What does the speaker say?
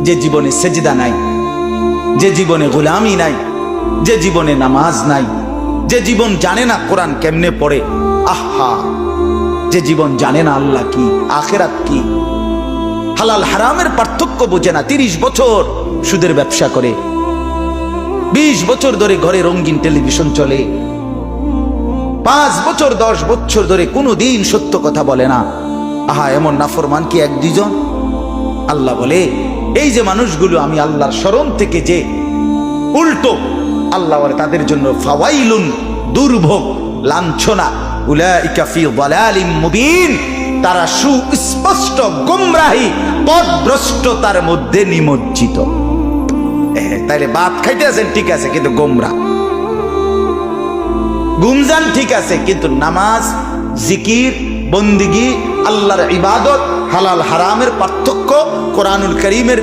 যে জীবনে সেজদা নাই, যে জীবনে গোলামি নাই, যে জীবনে নামাজ নাই, যে জীবন জানে না কোরআন কেমনে পড়ে, আহা, যে জীবন জানে না আল্লাহ কি, আখেরাত কি, হালাল হারামের পার্থক্য বোঝে না। 30 বছর সুদের ব্যবসা করে, 20 বছর ধরে ঘরে রঙিন টেলিভিশন চলে, 5 বছর 10 বছর ধরে কোনোদিন সত্য কথা বলে না। আহা, এমন নাফরমান কি 1-2 জন? আল্লাহ বলে এই যে মানুষগুলো আমি আল্লাহর শরণ থেকে যে উল্টো, আল্লাহ বলে তাদের জন্য ফাওয়াইলুন, দুর্ভোগ, লাঞ্ছনা, উলাইকা ফি যালালিম মুবিন, তারা সুস্পষ্ট গোমরাহি পথভ্রষ্টতার মধ্যে নিমজ্জিত। তাইলে ভাত খাইতে আছেন ঠিক আছে, কিন্তু গোমরা, গুমজান ঠিক আছে, কিন্তু নামাজ, জিকির, বন্দিগি, আল্লাহর ইবাদত, হালাল হারামের পার্থক্য, কোরআনুল কারীমের